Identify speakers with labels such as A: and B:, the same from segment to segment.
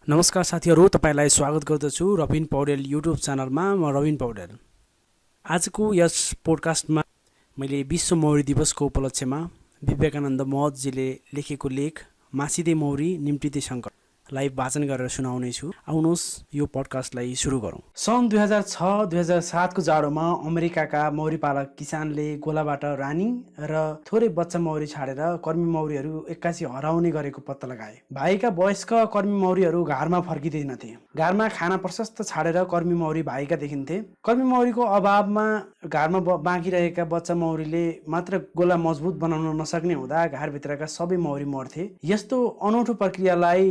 A: नमस्कार साथीहरू, तपाईँलाई स्वागत गर्दछु रबिन पौडेल युट्युब च्यानलमा। म रबिन पौडेल। आजको यस पोडकास्टमा मैले विश्व मौरी दिवसको उपलक्ष्यमा विवेकानन्द महतजीले लेखेको लेख मासिदे मौरी निम्तिते सङ्कट लाई वाचन गरेर सुनाउनेछु। आउनुहोस् यो पडकास्टलाई सुरु गरौँ। सन् 2006-2007 को जाडोमा अमेरिकाका मौरी पालक किसानले गोलाबाट रानी र थोरै बच्चा मौरी छाडेर कर्मी मौरीहरू एक्कासी हराउने गरेको पत्ता लगाए। भाइका वयस्क कर्मी मौरीहरू घरमा फर्किँदैनथे। घरमा खाना प्रशस्त छाडेर कर्मी मौरी भाइका देखिन्थे। कर्मी मौरीको अभावमा घरमा बाँकी रहेका बच्चा मौरीले मात्र गोला मजबुत बनाउन नसक्ने हुँदा घरभित्रका सबै मौरी मर्थे। यस्तो अनौठो प्रक्रियालाई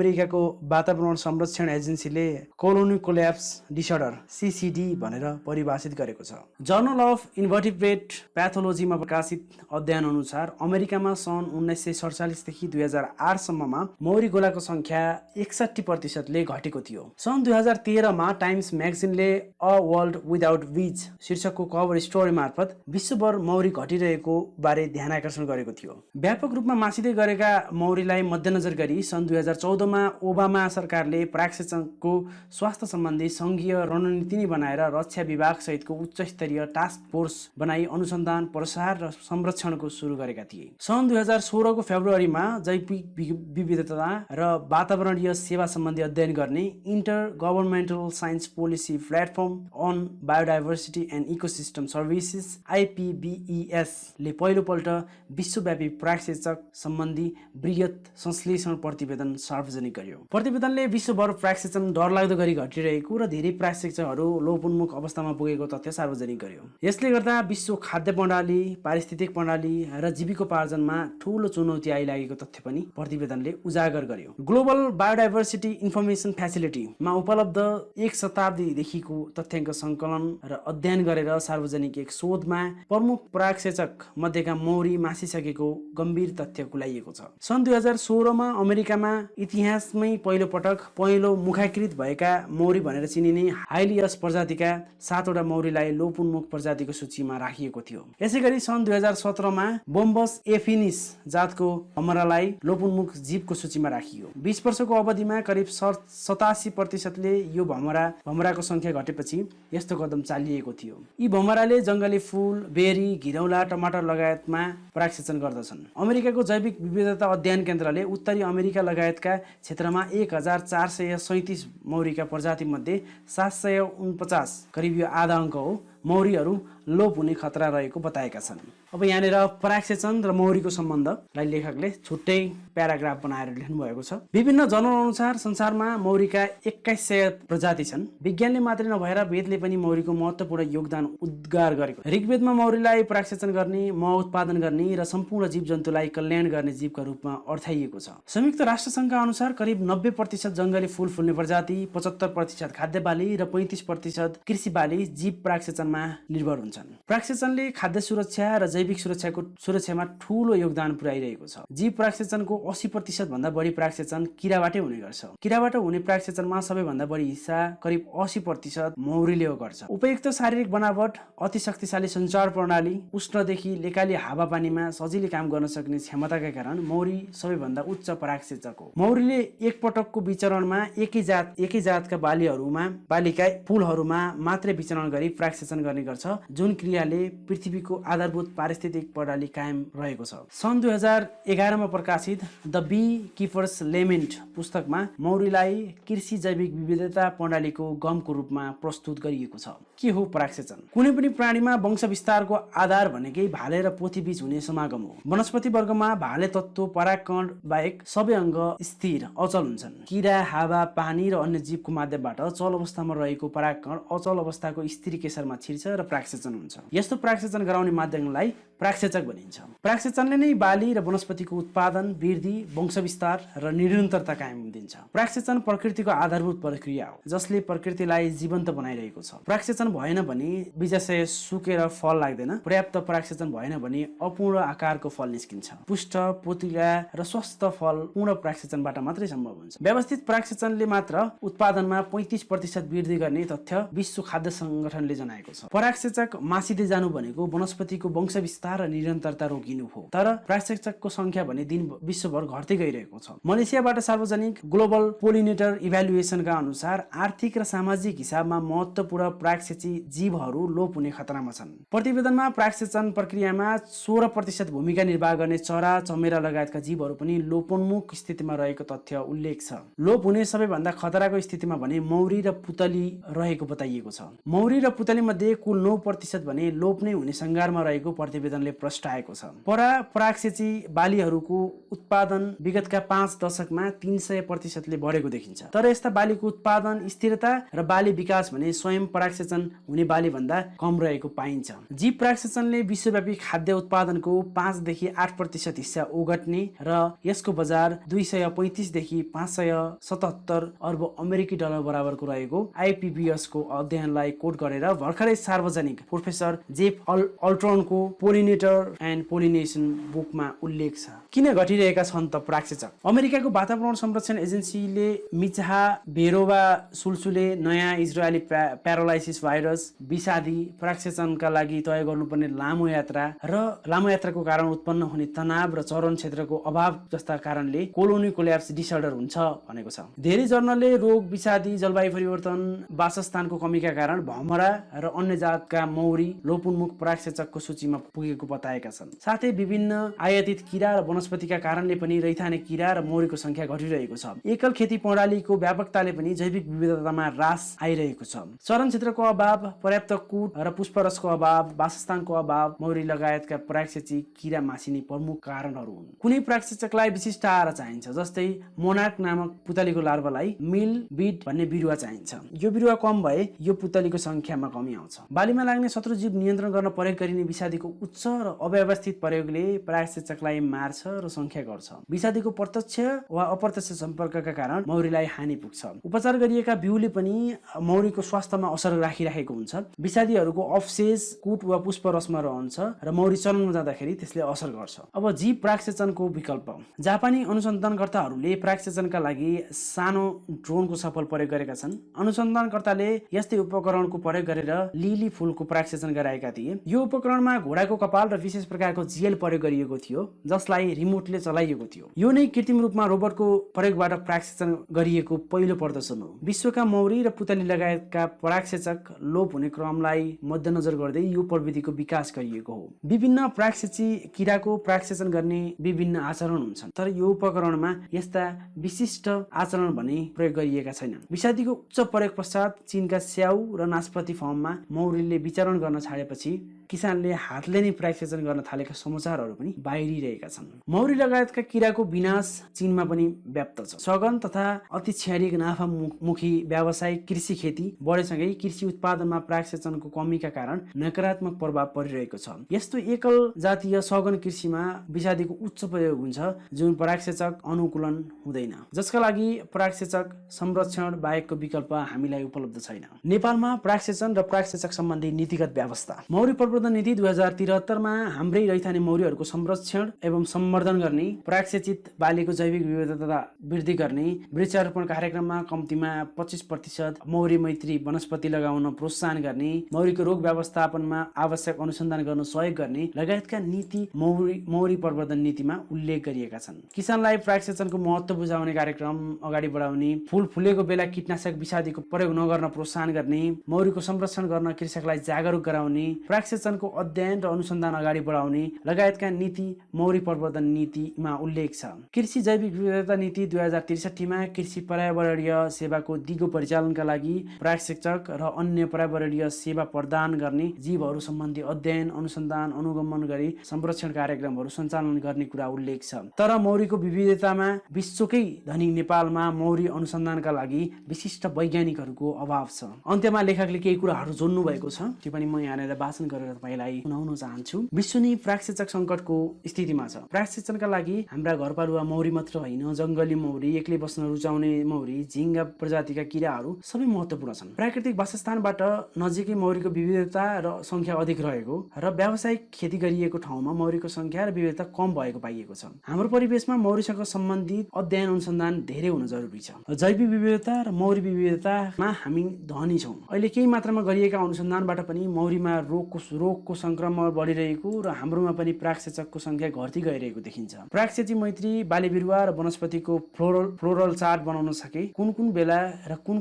A: अमेरिकाको वातावरण संरक्षण एजेन्सीले कोलोनी कोल्याप्स डिसअर्डर (CCD) भनेर परिभाषित गरेको छ। जर्नल अफ इन्भर्टिब्रेट प्याथोलोजीमा प्रकाशित अध्ययन अनुसार अमेरिकामा सन् 1947 देखि 2008 सम्ममा मौरी गोलाको संख्या 61% घटेको थियो। सन् 2013 मा टाइम्स म्यागजिनले अ वर्ल्ड विदाउट बीज शीर्षकको कभर स्टोरी मार्फत विश्वभर मौरी घटिरहेको बारे ध्यान आकर्षण गरेको थियो। व्यापक रूपमा मासिँदै गरेका मौरीलाई मध्यनजर गरी सन् 2014 मा ओबामा सरकारले परागसेचनको स्वास्थ्य सम्बन्धी संघीय रणनीति नै बनाएर रक्षा विभाग सहितको उच्च स्तरीय टास्क फोर्स बनाई अनुसन्धान, प्रसार र संरक्षणको सुरु गरेका थिए। सन् 2016 को फेब्रुअरीमा जैविक विविधता र वातावरणीय सेवा सम्बन्धी अध्ययन गर्ने Intergovernmental Science Policy Platform on Biodiversity and Ecosystem Services (IPBES) ले पहिलोपल्ट विश्वव्यापी परागसेचक सम्बन्धी बृहत संश्लेषण प्रतिवेदन सार्वजनिक गर्यो। प्रतिवेदनले विश्वभर परागसेचन डरलाग्दो गरी घटिरहेको र धेरै परागसेचकहरू लोपोन्मुख अवस्थामा पुगेको तथ्य सार्वजनिक गर्यो। यसले गर्दा विश्व खाद्य प्रणाली, पारिस्थितिक प्रणाली र जीविकोपार्जनमा ठूलो चुनौती आइलागेको तथ्य पनि प्रतिवेदनले उजागर गर्यो। ग्लोबल बायोडाइभर्सिटी इन्फर्मेसन फ्यासिलिटी मा उपलब्ध 1 शताब्दीदेखिको तथ्याङ्क सङ्कलन र अध्ययन गरेर सार्वजनिक एक शोधमा प्रमुख परागसेचक मध्येका मौरी मासिसकेको गम्भीर तथ्य खुलाइएको छ। सन् 2016 मा अमेरिकामा इतिहासमै पहिलो पटक पहेँलो मुखाकृत भएका मौरी भनेर चिनिने हाइलियस प्रजातिका 7 वटा मौरीलाई लोपोन्मुख प्रजातिको सूचीमा राखिएको थियो। यसैगरी सन् 2017 मा बोम्बस एफिनिस जातको भमरालाई लोपोन्मुख जीवको सूचीमा राखियो। 20 वर्षको अवधिमा करिब 87% ले यो भमराको संख्या घटेपछि यस्तो कदम चालिएको थियो। यी भमराले जङ्गली फूल, बेरी, घिरौला, टमाटर लगायतमा परागसेचन गर्दछन्। अमेरिकाको जैविक विविधता अध्ययन केन्द्रले उत्तरी अमेरिका लगायतका क्षेत्रमा 1437 मौरीका प्रजाति मध्ये 749, करिब यो आधा अङ्क हो, मौरीहरू लोप हुने खतरा रहेको बताएका छन्। अब यहाँनिर परागसेचन र मौरीको सम्बन्धलाई लेखकले छुट्टै प्याराग्राफ बनाएर लेख्नु भएको छ। विभिन्न जर्नल अनुसार संसारमा मौरीका 2100 प्रजाति छन्। विज्ञानले मात्रै नभएर वेदले पनि मौरीको महत्त्वपूर्ण योगदान उद्गार गरेको। ऋग्वेदमा मौरीलाई परागसेचन गर्ने, मह उत्पादन गर्ने र सम्पूर्ण जीवजन्तुलाई कल्याण गर्ने जीवका रूपमा अर्थाइएको छ। संयुक्त राष्ट्रसङ्घका अनुसार करिब 90% जङ्गली फूल फुल्ने प्रजाति, 75% खाद्य बाली र 35% कृषि बाली जीव परागसेचनमा निर्भर हुन्छन्। परागसेचनले खाद्य सुरक्षा र जैविक सुरक्षामा ठूलो योगदान पुर्याइरहेको छ। जीव परागसेचनको 80% भन्दा बढी परागसेचन किराबाटै हुने गर्छ। किराबाट हुने परागसेचनमा सबैभन्दा बढी हिस्सा करिब 80% मौरीले गर्छ। उपयुक्त शारीरिक बनावट, अति शक्तिशाली सञ्चार प्रणाली, उष्णदेखि लेकाली हावापानीमा सजिलै काम गर्न सक्ने क्षमताका कारण मौरी सबैभन्दा उच्च परागसेचक हो। मौरीले एक पटकको विचरणमा एकै जातका बालीका फूलहरूमा मात्रै विचरण गरी परागसेचन गर्ने गर्छ, जुन क्रियाले पृथ्वीको आधारभूत पारिस्थितिक प्रणाली कायम रहेको छ। सन् 2011 मा प्रकाशित द बी किपर्स लेमेन्ट पुस्तकमा मौरीलाई कृषि जैविक विविधता प्रणालीको गमको रूपमा प्रस्तुत गरिएको छ। के हो परागसेचन? कुनै पनि प्राणीमा वंश विस्तारको आधार भनेकै भाले र पोथी बीच हुने समागम हो। वनस्पति वर्गमा भाले तत्त्व परागकण बाहेक सबै अङ्ग स्थिर अचल हुन्छन्। किरा, हावा, पानी र अन्य जीवको माध्यमबाट चल अवस्थामा रहेको परागकण अचल अवस्थाको स्थिर केशरमा छिर्छ र परागसेचन हुन्छ। यस्तो परागसेचन गराउने माध्यमलाई परागसेचक भनिन्छ। परागसेचनले नै बाली र वनस्पतिको उत्पादन, वृद्धि, वंशविस्तार र निरन्तरता कायम दिन्छ। परागसेचन प्रकृतिको आधारभूत प्रक्रिया हो जसले प्रकृतिलाई जीवन्त बनाइरहेको छ। परागसेचन भएन भने बीजाशय सुकेर फल लाग्दैन। पर्याप्त परागसेचन भएन भने अपूर्ण आकारको फल निस्किन्छ। पुष्ट, पोतिला र स्वस्थ फल पूर्ण परागसेचनबाट मात्रै सम्भव हुन्छ। व्यवस्थित परागसेचनले मात्र उत्पादनमा 35% वृद्धि गर्ने तथ्य विश्व खाद्य सङ्गठनले जनाएको छ। परागसेचक मासिँदै जानु भनेको वनस्पतिको वंशविस्तार प्रसार र निरन्तरता रोकिनु हो। तर परागशेषकको संख्या भने दिन विश्वभर घट्दै गइरहेको छ। मलेसियाबाट सार्वजनिक ग्लोबल पोलिनेटर इभ्यालुएसनका अनुसार आर्थिक र सामाजिक हिसाबमा महत्त्वपूर्ण परागसेची जीवहरू लोप हुने खतरामा छन्। प्रतिवेदनमा परागसेचन प्रक्रियामा 16% भूमिका निर्वाह गर्ने चरा, चमेरा लगायतका जीवहरू पनि लोपोन्मुख स्थितिमा रहेको तथ्य उल्लेख छ। लोप हुने सबैभन्दा खतराको स्थितिमा भने मौरी र पुतली रहेको बताइएको छ। मौरी र पुतली मध्ये कुल 9% भने लोप नै हुने सङ्घारमा रहेको प्रतिवेदनले प्रस्ताएको छ। परागसेची बालीहरूको उत्पादन विगतका 5 दशकमा 300% ले बढेको देखिन्छ। तर यस्ता बालीको उत्पादन स्थिरता र बाली विकास भने स्वयं परागसेचन हुने बाली भन्दा कम रहेको पाइन्छ। जीव परागसेचनले विश्वव्यापी खाद्य उत्पादनको 5 देखि 8% हिस्सा ओगट्ने र यसको बजार 235 देखि 577 अर्ब अमेरिकी डलर बराबरको रहेको IPBS को अध्ययनलाई कोट गरेर भर्खरै सार्वजनिक प्रोफेसर जेफ अल्ट्रोनको पोलिनेटर एन्ड पोलिनेसन बुकमा उल्लेख छ। किन घटिरहेका छन् त परागसेचक? अमेरिकाको वातावरण संरक्षण एजेन्सीले मिचाहा भेरोवा सुलसुले नयाँ इजरायली प्यारालाइसिस भाइरस विषादी परागसेचनका लागि तय गर्नुपर्ने लामो यात्राको कारण उत्पन्न हुने तनाव र चरण क्षेत्रको अभाव जस्ता कारणले कोलोनी कोल्याप्स डिसअर्डर हुन्छ भनेको छ। धेरै जर्नलले रोग, विषादी, जलवायु परिवर्तन, वासस्थानको कमीका कारण भमरा र अन्य जातका मौरी लोपोन्मुख परागसेचकको सूचीमा पुगेको बताएका छन्। साथै विभिन्न आयातित किरा र वनस्पतिका कारणले पनि रैथाने किरा र मौरीको संख्या घटिरहेको छ। एकल खेती प्रणालीको व्यापकताले पनि जैविक विविधतामा ह्रास आइरहेको छ। चरण क्षेत्रको अभाव, पर्याप्त कुट र पुष्परसको अभाव, वासस्थानको अभाव मौरी लगायतका परागसेची किरा मासिने प्रमुख कारणहरू हुन्। कुनै परागसेचकलाई विशिष्ट आहार चाहिन्छ, जस्तै मोनाक नामक पुतलीको लार्वालाई मिल बीट भन्ने बिरुवा चाहिन्छ। यो बिरुवा कम भए यो पुतलीको संख्यामा कमी आउँछ। बालीमा लाग्ने शत्रुजीव नियन्त्रण गर्न प्रयोग गरिने विषादीको उच्च र अव्यवस्थित प्रयोगले परागसेचकलाई मार्छ र संख्या गर्छ। विषादीको प्रत्यक्ष वा अप्रत्यक्ष सम्पर्कका कारण मौरीलाई हानि पुग्छ। उपचार गरिएका बिउले पनि मौरीको स्वास्थ्यमा असर राखिरहेको हुन्छ। विषादीहरूको अवशेष कुट वा पुष्परसमा रहन्छ र मौरी चलनमा जाँदाखेरि त्यसले असर गर्छ। अब जीव परागसेचनको विकल्प। जापानी अनुसन्धानकर्ताहरूले परागसेचनका लागि सानो ड्रोनको सफल प्रयोग गरेका छन्। अनुसन्धानकर्ताले यस्तै उपकरणको प्रयोग गरेर लिली फूलको परागसेचन गराएका थिए। यो उपकरणमा घोडाको कपाल र विशेष प्रकारको जेल प्रयोग गरिएको थियो, जसलाई रिमोटले चलाइएको थियो। यो नै कृत्रिम रूपमा रोबोटको प्रयोगबाट परागसेचन गरिएको पहिलो प्रदर्शन हो। विश्वका मौरी र पुतली लगायतका परागसेचक लोप हुने क्रमलाई मध्यनजर गर्दै यो प्रविधिको विकास गरिएको हो। विभिन्न परागसेची किराको परागसेचन गर्ने विभिन्न आचरण हुन्छन्, तर यो उपकरणमा यस्ता विशिष्ट आचरण भने प्रयोग गरिएका छैनन्। विषादीको उच्च प्रयोग पश्चात चीनका स्याउ र नासपति फर्ममा मौरीले विचरण गर्न छाडेपछि किसानले हातले नै परागसेचन गर्न थालेका समाचारहरू पनि बाहिरिरहेका छन्। मौरी लगायतका किराको विनाश चीनमा पनि व्याप्त छ। सघन तथा अति क्षणिक नाफामुखी व्यावसायिक कृषि खेती बढेसँगै कृषि उत्पादनमा परागसेचनको कमीका कारण नकारात्मक प्रभाव परिरहेको छ। यस्तो एकल जातीय सघन कृषिमा विषादीको उच्च प्रयोग हुन्छ, जुन परागसेचक अनुकूलन हुँदैन, जसका लागि परागसेचक संरक्षण बाहेकको विकल्प हामीलाई उपलब्ध छैन। नेपालमा परागसेचन र परागसेचक सम्बन्धी नीतिगत व्यवस्था। मौरी नीति 2073 मा हाम्रै रैथाने मौरीहरूको संरक्षण एवं सम्वर्धन गर्ने, परागसेचित बालीको जैविक विविधता वृद्धि गर्ने, वृक्षारोपण कार्यक्रममा कम्तीमा 25% मौरी मैत्री वनस्पति लगाउन प्रोत्साहन गर्ने, मौरीको रोग व्यवस्थापनमा आवश्यक अनुसन्धान गर्न सहयोग गर्ने लगायतका नीति मौरी प्रवर्धन नीतिमा उल्लेख गरिएका छन्। किसानलाई परागसेचनको महत्त्व बुझाउने कार्यक्रम अगाडि बढाउने, फूल फुलेको बेला कीटनाशक विषादीको प्रयोग नगर्न प्रोत्साहन गर्ने, मौरीको संरक्षण गर्न कृषकलाई जागरुक गराउने, परागसेचनको अध्ययन र अनुसन्धान अगाडि बढाउने लगायतका नीति मौरी प्रवर्धन नीतिमा उल्लेख छ। कृषि जैविक विविधता नीति 2063 मा कृषि पर्यावरणीय सेवाको दिगो परिचालनका लागि परागसेचक र अन्य पर्यावरणीय सेवा प्रदान गर्ने जीवहरू सम्बन्धी अध्ययन, अनुसन्धान, अनुगमन गरी संरक्षण कार्यक्रमहरू सञ्चालन गर्ने कुरा उल्लेख छ। तर मौरीको विविधतामा विश्वकै धनी नेपालमा मौरी अनुसन्धानका लागि विशिष्ट वैज्ञानिकहरूको अभाव छ। अन्त्यमा लेखकले केही कुराहरू जोड्नु भएको छ, त्यो पनि म यहाँनिर वाचन गरेर तपाईलाई सुनाउन चाहन्छु। विश्व नै परागसेचक संकटको स्थितिमा छ। परागसेचनका लागि हाम्रा घरपालुवा मौरी मात्र होइन, जंगली मौरी, एक्लै बस्न रुचाउने मौरी, झिंगा प्रजातिका किराहरू सबै महत्त्वपूर्ण छन्। प्राकृतिक वासस्थानबाट नजिकै मौरीको विविधता र संख्या अधिक रहेको र व्यावसायिक खेती गरिएको ठाउँमा मौरीको संख्या र विविधता कम भएको पाइएको छ। हाम्रो परिवेशमा मौरीसँग सम्बन्धित अध्ययन अनुसन्धान धेरै हुन जरुरी छ। जैविक विविधता र मौरी विविधतामा हामी धनी छौँ। अहिले केही मात्रामा गरिएका अनुसन्धानबाट पनि मौरीमा रोगको रोगको संक्रमण बढिरहेको र हाम्रोमा पनि प्राकसेचकको संख्या घट्दै गइरहेको देखिन्छ। प्राकसेची मैत्री बाली बिरुवा र वनस्पतिको फ्लोरल चार्ट बनाउन सके कुन बेला र कुन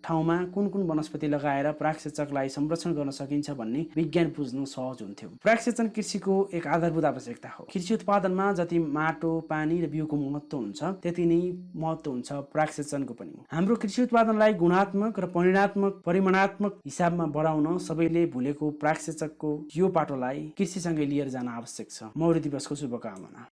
A: ठाउँमा कुन वनस्पति लगाएर प्राकसेचकलाई संरक्षण गर्न सकिन्छ भन्ने विज्ञान बुझ्नु सहज हुन्थ्यो। प्राकसेचन कृषिको एक आधारभूत आवश्यकता हो। कृषि उत्पादनमा जति माटो, पानी र बिउको महत्त्व हुन्छ त्यति नै महत्त्व हुन्छ प्राकसेचनको पनि। हाम्रो कृषि उत्पादनलाई गुणात्मक र परिमाणात्मक हिसाबमा बढाउन सबैले भुलेको प्राकसेचकको यो पाटोलाई कृषिसँगै लिएर जान आवश्यक छ। मौरी दिवसको शुभकामना।